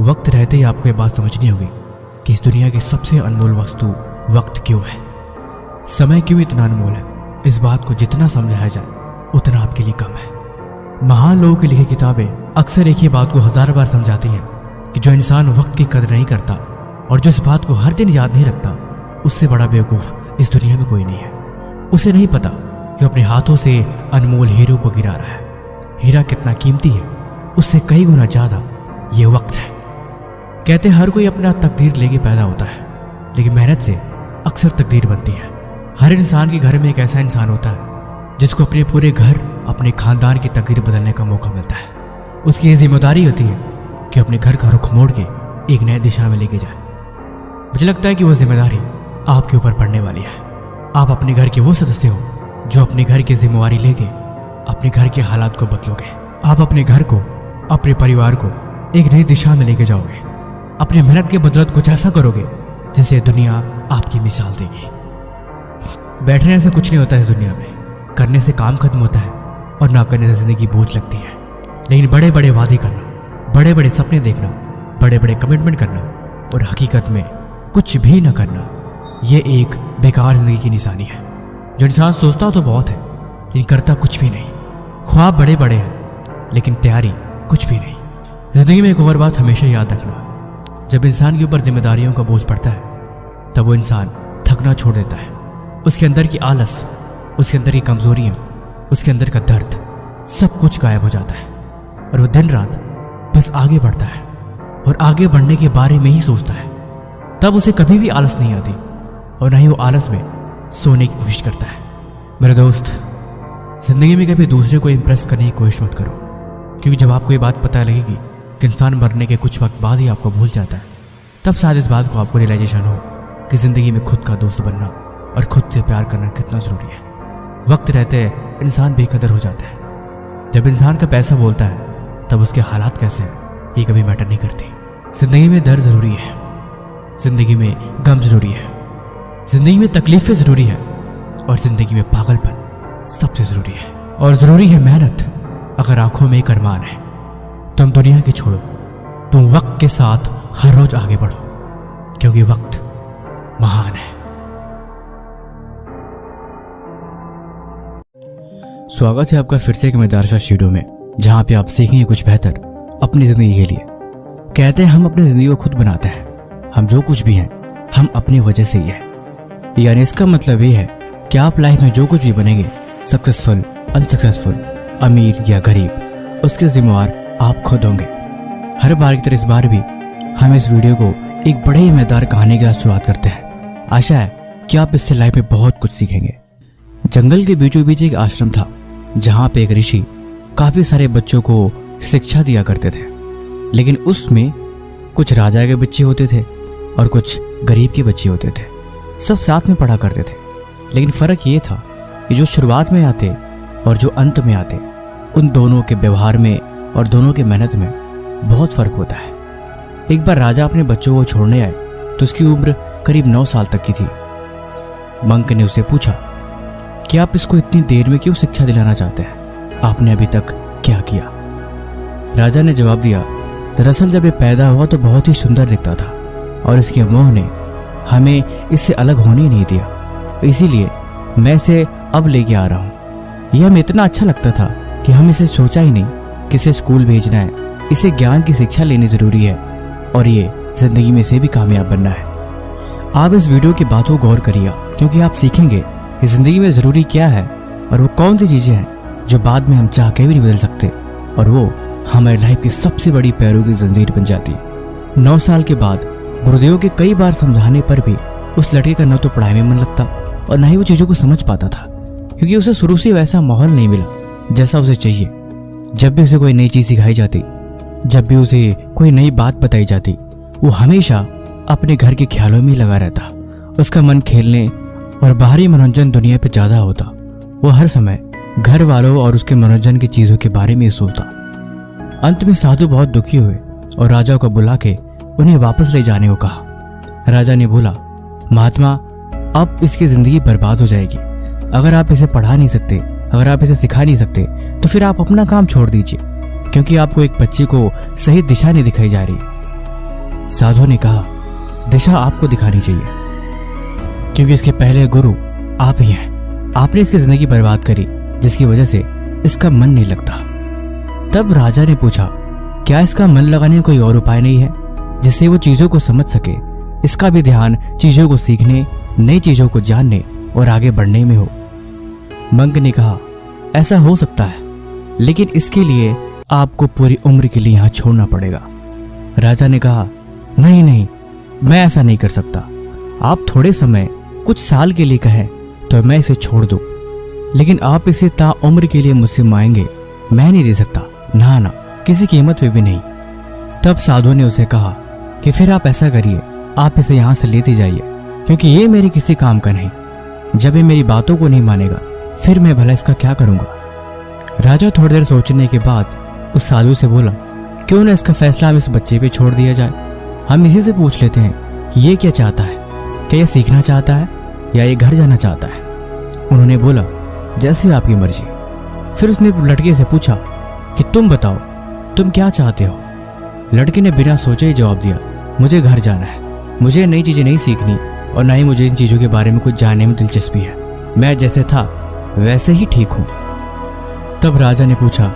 वक्त रहते ही आपको ये बात समझनी होगी कि इस दुनिया की सबसे अनमोल वस्तु वक्त क्यों है। समय क्यों इतना अनमोल है, इस बात को जितना समझाया जाए उतना आपके लिए कम है। महान लोगों की लिखी किताबें अक्सर एक ही बात को 1000 बार समझाती हैं कि जो इंसान वक्त की कदर नहीं करता और जो इस बात को हर दिन याद नहीं रखता, उससे बड़ा बेवकूफ़ इस दुनिया में कोई नहीं है। उसे नहीं पता कि अपने हाथों से अनमोल हीरो को गिरा रहा है। हीरा कितना कीमती है, उससे कई गुना ज़्यादा ये वक्त है। कहते हर कोई अपना तकदीर लेके पैदा होता है, लेकिन मेहनत से अक्सर तकदीर बनती है। हर इंसान के घर में एक ऐसा इंसान होता है जिसको अपने पूरे घर, अपने खानदान की तकदीर बदलने का मौका मिलता है। उसकी ये जिम्मेदारी होती है कि अपने घर का रुख मोड़ के एक नई दिशा में लेके जाए। मुझे लगता है कि वह जिम्मेदारी आपके ऊपर पड़ने वाली है। आप अपने घर के वो सदस्य हो जो अपने घर की जिम्मेवारी लेके अपने घर के हालात को बदलोगे। आप अपने घर को, अपने परिवार को एक नई दिशा में लेके जाओगे। अपनी मेहनत के बदौलत कुछ ऐसा करोगे जिसे दुनिया आपकी मिसाल देगी। बैठने से कुछ नहीं होता इस दुनिया में, करने से काम खत्म होता है और ना करने से जिंदगी बोझ लगती है। लेकिन बड़े बड़े वादे करना, बड़े बड़े सपने देखना, बड़े बड़े कमिटमेंट करना और हकीकत में कुछ भी न करना, ये एक बेकार जिंदगी की निशानी है। जो इंसान सोचता तो बहुत है लेकिन करता कुछ भी नहीं। ख्वाब बड़े बड़े हैं लेकिन तैयारी कुछ भी नहीं। जिंदगी में एक और बात हमेशा याद रखना, जब इंसान के ऊपर जिम्मेदारियों का बोझ पड़ता है तब वो इंसान थकना छोड़ देता है। उसके अंदर की आलस, उसके अंदर की कमजोरियां, उसके अंदर का दर्द, सब कुछ गायब हो जाता है और वो दिन रात बस आगे बढ़ता है और आगे बढ़ने के बारे में ही सोचता है। तब उसे कभी भी आलस नहीं आती और ना ही वो आलस में सोने की कोशिश करता है। मेरे दोस्त, जिंदगी में कभी दूसरे को इम्प्रेस करने की कोशिश मत करो, क्योंकि जब आपको ये बात पता लगेगी कि इंसान मरने के कुछ वक्त बाद ही आपको भूल जाता है, तब शायद इस बात को आपको रियलाइजेशन हो कि जिंदगी में खुद का दोस्त बनना और खुद से प्यार करना कितना जरूरी है। वक्त रहते इंसान बेकदर हो जाता है। जब इंसान का पैसा बोलता है तब उसके हालात कैसे हैं ये कभी मैटर नहीं करती। जिंदगी में दर्द जरूरी है, जिंदगी में गम जरूरी है, जिंदगी में तकलीफें जरूरी है और जिंदगी में पागलपन सबसे जरूरी है। और जरूरी है मेहनत। अगर आंखों में एक अरमान है, तुम दुनिया की छोड़ो, तुम वक्त के साथ हर रोज आगे बढ़ो, क्योंकि वक्त महान है। स्वागत है आपका फिर से एक मजेदार वीडियो में, जहां पे आप सीखेंगे कुछ बेहतर अपनी जिंदगी के लिए। कहते हैं हम अपनी जिंदगी को खुद बनाते हैं। हम जो कुछ भी हैं हम अपनी वजह से ही है। यानी इसका मतलब ये है कि आप लाइफ में जो कुछ भी बनेंगे, सक्सेसफुल, अनसक्सेसफुल, अमीर या गरीब, उसके जिम्मेवार आप खुद होंगे। हर बार की तरह इस बार भी हम इस वीडियो को एक बड़े ही मजेदार कहानी के साथ शुरुआत करते हैं। आशा है कि आप इससे लाइफ में बहुत कुछ सीखेंगे। जंगल के बीचों बीच एक आश्रम था जहाँ पे एक ऋषि काफी सारे बच्चों को शिक्षा दिया करते थे। लेकिन उसमें कुछ राजा के बच्चे होते थे और कुछ गरीब के बच्चे होते थे। सब साथ में पढ़ा करते थे, लेकिन फर्क ये था कि जो शुरुआत में आते और जो अंत में आते, उन दोनों के व्यवहार में और दोनों की मेहनत में बहुत फर्क होता है। एक बार राजा अपने बच्चों को छोड़ने आए तो उसकी उम्र करीब 9 साल तक की थी। मंक ने उससे पूछा कि आप इसको इतनी देर में क्यों शिक्षा दिलाना चाहते हैं? आपने अभी तक क्या किया? राजा ने जवाब दिया, दरअसल जब ये पैदा हुआ तो बहुत ही सुंदर दिखता था और इसके मोह ने हमें इससे अलग होने ही नहीं दिया, इसीलिए मैं इसे अब लेके आ रहा हूँ। यह हमें इतना अच्छा लगता था कि हम इसे सोचा ही नहीं कि इसे स्कूल भेजना है, इसे ज्ञान की शिक्षा लेनी जरूरी है और ये जिंदगी में से भी कामयाब बनना है। आप इस वीडियो की बातों को गौर करिएगा, क्योंकि आप सीखेंगे कि जिंदगी में जरूरी क्या है और वो कौन सी चीजें हैं जो बाद में हम चाह के भी नहीं बदल सकते और वो हमारी लाइफ की सबसे बड़ी पैरों की जंजीर बन जाती है। 9 साल के बाद गुरुदेव के कई बार समझाने पर भी उस लड़के का न तो पढ़ाई में मन लगता और न ही वो चीजों को समझ पाता था, क्योंकि उसे शुरू से वैसा माहौल नहीं मिला जैसा उसे चाहिए। जब भी उसे कोई नई चीज सिखाई जाती, जब भी उसे कोई नई बात बताई जाती, वो हमेशा अपने घर के ख्यालों में ही लगा रहता। उसका मन खेलने और बाहरी मनोरंजन दुनिया पे ज्यादा होता। वो हर समय घर वालों और उसके मनोरंजन की चीजों के बारे में सोचता। अंत में साधु बहुत दुखी हुए और राजा को बुला के उन्हें वापस ले जाने को कहा। राजा ने बोला, महात्मा, अब इसकी जिंदगी बर्बाद हो जाएगी। अगर आप इसे पढ़ा नहीं सकते, अगर आप इसे सिखा नहीं सकते, तो फिर आप अपना काम छोड़ दीजिए, क्योंकि आपको एक बच्चे को सही दिशा नहीं दिखाई जा रही। साधु ने कहा, दिशा आपको दिखानी चाहिए, क्योंकि इसके पहले गुरु आप ही हैं। आपने इसकी जिंदगी बर्बाद करी, जिसकी वजह से इसका मन नहीं लगता। तब राजा ने पूछा, क्या इसका मन लगाने का कोई और उपाय नहीं है जिससे वो चीजों को समझ सके? इसका भी ध्यान चीजों को सीखने, नई चीजों को जानने और आगे बढ़ने में हो। मंक ने कहा, ऐसा हो सकता है, लेकिन इसके लिए आपको पूरी उम्र के लिए यहां छोड़ना पड़ेगा। राजा ने कहा, नहीं नहीं, मैं ऐसा नहीं कर सकता। आप थोड़े समय, कुछ साल के लिए कहें तो मैं इसे छोड़ दूं, लेकिन आप इसे ताउम्र के लिए मुझसे मांगेंगे, मैं नहीं दे सकता, ना ना, किसी कीमत पे भी नहीं। तब साधु ने उसे कहा कि फिर आप ऐसा करिए, आप इसे यहां से लेते जाइए, क्योंकि ये मेरे किसी काम का नहीं। जब ये मेरी बातों को नहीं मानेगा, फिर मैं भला इसका क्या करूंगा? राजा थोड़ी देर सोचने के बाद उस साधु से बोला, क्यों ना इसका फैसला हम इस बच्चे पे छोड़ दिया जाए? हम इसी से पूछ लेते हैं कि ये क्या चाहता है, क्या ये सीखना चाहता है या ये घर जाना चाहता है? उन्होंने बोला, जैसी आपकी मर्जी। फिर उसने लड़के से पूछा कि तुम बताओ, तुम क्या चाहते हो? लड़के ने बिना सोचे ही जवाब दिया, मुझे घर जाना है, मुझे नई चीजें नहीं सीखनी और ना ही मुझे इन चीजों के बारे में कुछ जानने में दिलचस्पी है। मैं जैसे था वैसे ही ठीक हूं। तब राजा ने पूछा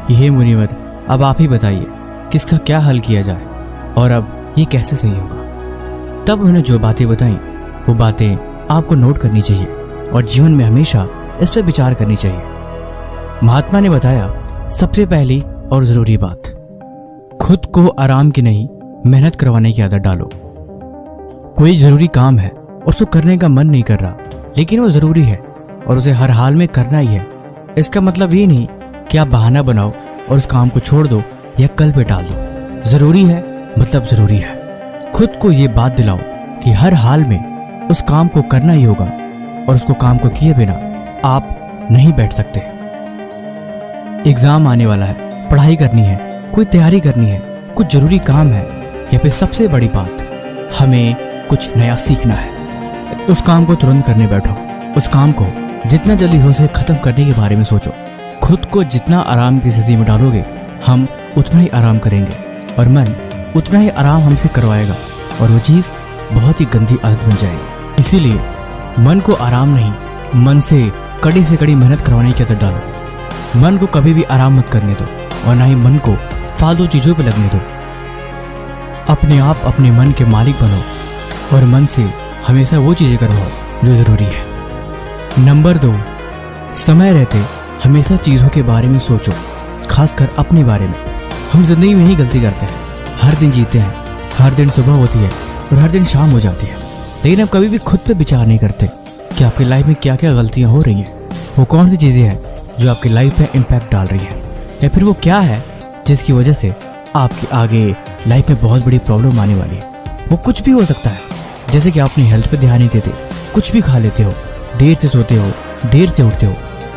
कि हे मुनिवर, अब आप ही बताइए कि इसका क्या हल किया जाए और अब ये कैसे सही होगा? तब उन्होंने जो बातें बताई वो बातें आपको नोट करनी चाहिए और जीवन में हमेशा इस पर विचार करनी चाहिए। महात्मा ने बताया, सबसे पहली और जरूरी बात, खुद को आराम की नहीं, मेहनत करवाने की आदत डालो। कोई जरूरी काम है, उसको करने का मन नहीं कर रहा, लेकिन वो जरूरी है और उसे हर हाल में करना ही है। इसका मतलब ये नहीं कि आप बहाना बनाओ और उस काम को छोड़ दो या कल पे टाल दो। जरूरी है मतलब जरूरी है। खुद को ये बात दिलाओ कि हर हाल में उस काम को करना ही होगा और उसको काम को किए बिना आप नहीं बैठ सकते। एग्जाम आने वाला है, पढ़ाई करनी है, कोई तैयारी करनी है, कुछ जरूरी काम है, या फिर सबसे बड़ी बात, हमें कुछ नया सीखना है। उस काम को तुरंत करने बैठो। उस काम को जितना जल्दी हो सके खत्म करने के बारे में सोचो। खुद को जितना आराम की स्थिति में डालोगे, हम उतना ही आराम करेंगे और मन उतना ही आराम हमसे करवाएगा और वो चीज बहुत ही गंदी आदत बन जाएगी। इसीलिए मन को आराम नहीं, मन से कड़ी मेहनत करवाने की आदत डालो। मन को कभी भी आराम मत करने दो और ना ही मन को फालतू चीजों पे लगने दो। अपने आप अपने मन के मालिक बनो और मन से हमेशा वो चीजें करवाओ जो जरूरी है। नंबर 2, समय रहते हमेशा चीजों के बारे में सोचो, खासकर अपने बारे में। हम जिंदगी में ही गलती करते हैं, हर दिन जीते हैं, हर दिन सुबह होती है और हर दिन शाम हो जाती है, लेकिन हम कभी भी खुद पे विचार नहीं करते कि आपकी लाइफ में क्या क्या गलतियां हो रही हैं। वो कौन सी चीजें हैं जो आपकी लाइफ पे इम्पैक्ट डाल रही है, या फिर वो क्या है जिसकी वजह से आपकी आगे लाइफ में बहुत बड़ी प्रॉब्लम आने वाली है। वो कुछ भी हो सकता है, जैसे कि आप अपनी हेल्थ पे ध्यान नहीं देते, कुछ भी खा लेते हो, देर से सोते हो, देर से उठते हो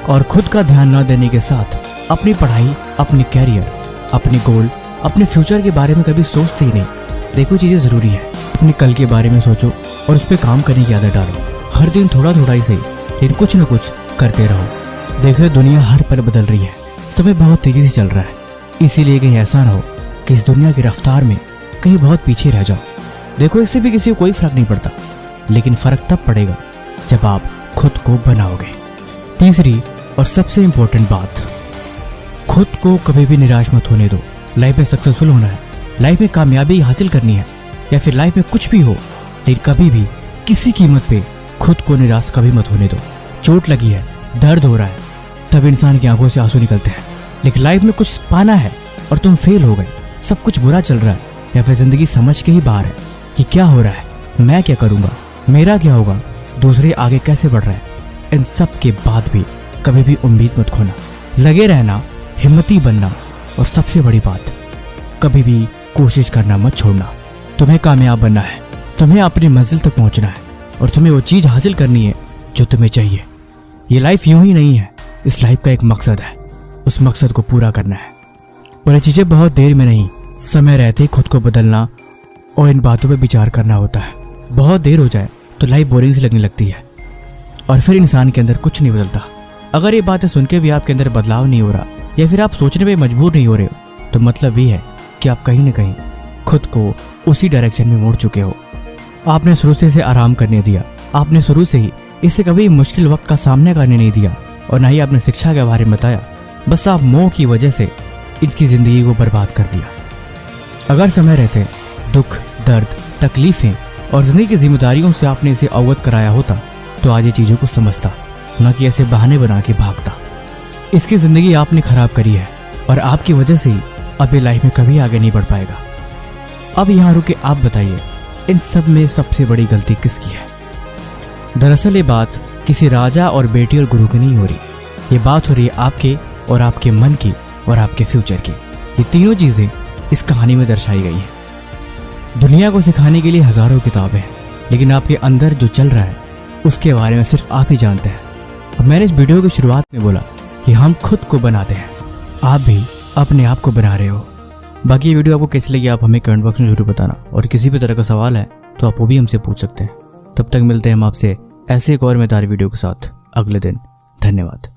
और खुद का ध्यान ना देने के साथ अपनी पढ़ाई, अपनी कैरियर, अपने गोल, अपने फ्यूचर के बारे में कभी सोचते ही नहीं। देखो, चीजें जरूरी है, अपने कल के बारे में सोचो और उस पर काम करने की आदत डालो। हर दिन थोड़ा थोड़ा ही सही, लेकिन कुछ ना कुछ करते रहो। देखो, दुनिया हर पल बदल रही है, समय बहुत तेजी से चल रहा है, इसीलिए कहीं ऐसा ना हो कि इस दुनिया की रफ्तार में कहीं बहुत पीछे रह जाओ। देखो, इससे भी किसी को कोई फर्क नहीं पड़ता, लेकिन फर्क तब पड़ेगा जब आप खुद को बनाओगे। तीसरी और सबसे इंपॉर्टेंट बात, खुद को कभी भी निराश मत होने दो। लाइफ में सक्सेसफुल होना है, लाइफ में कामयाबी हासिल करनी है, या फिर लाइफ में कुछ भी हो, लेकिन कभी भी किसी कीमत पे खुद को निराश कभी मत होने दो। चोट लगी है, दर्द हो रहा है, तब इंसान की आंखों से आंसू निकलते हैं, लेकिन लाइफ में कुछ पाना है और तुम फेल हो गए, सब कुछ बुरा चल रहा है, या फिर जिंदगी समझ के ही बाहर है कि क्या हो रहा है, मैं क्या करूंगा, मेरा क्या होगा, दूसरे आगे कैसे बढ़ रहे हैं। इन सब के बाद भी कभी भी उम्मीद मत खोना, लगे रहना, हिम्मती बनना और सबसे बड़ी बात, कभी भी कोशिश करना मत छोड़ना। तुम्हें कामयाब बनना है, तुम्हें अपनी मंजिल तक पहुंचना है और तुम्हें वो चीज हासिल करनी है जो तुम्हें चाहिए। ये लाइफ यूं ही नहीं है, इस लाइफ का एक मकसद है, उस मकसद को पूरा करना है और ये चीजें बहुत देर में नहीं, समय रहते खुद को बदलना और इन बातों पर विचार करना होता है। बहुत देर हो जाए तो लाइफ बोरिंग सी लगने लगती है और फिर इंसान के अंदर कुछ नहीं बदलता। अगर ये बातें सुन के भी आपके अंदर बदलाव नहीं हो रहा या फिर आप सोचने पे मजबूर नहीं हो रहे हो, तो मतलब ये है कि आप कहीं ना कहीं खुद को उसी डायरेक्शन में मोड़ चुके हो। आपने शुरू से इसे आराम करने दिया, आपने शुरू से ही इसे कभी मुश्किल वक्त का सामना करने नहीं दिया और ना ही आपने शिक्षा के बारे में बताया। बस आप मोह की वजह से इसकी जिंदगी को बर्बाद कर दिया। अगर समय रहते दुख, दर्द, तकलीफें और जिंदगी की जिम्मेदारियों से आपने इसे अवगत कराया होता तो आज ये चीजों को समझता, न कि ऐसे बहाने बना के भागता। इसकी जिंदगी आपने खराब करी है और आपकी वजह से ही अब ये लाइफ में कभी आगे नहीं बढ़ पाएगा। अब यहाँ रुके आप बताइए, इन सब में सबसे बड़ी गलती किसकी है? दरअसल ये बात किसी राजा और बेटी और गुरु की नहीं हो रही, ये बात हो रही है आपके और आपके मन की और आपके फ्यूचर की। ये तीनों चीजें इस कहानी में दर्शाई गई हैं। दुनिया को सिखाने के लिए हजारों किताबें हैं, लेकिन आपके अंदर जो चल रहा है उसके बारे में सिर्फ आप ही जानते हैं। अब मैंने इस वीडियो की शुरुआत में बोला कि हम खुद को बनाते हैं, आप भी अपने आप को बना रहे हो। बाकी ये वीडियो आपको कैसी लगी आप हमें कमेंट बॉक्स में जरूर बताना, और किसी भी तरह का सवाल है तो आप वो भी हमसे पूछ सकते हैं। तब तक मिलते हैं हम आपसे ऐसे एक और मजेदार वीडियो के साथ अगले दिन। धन्यवाद।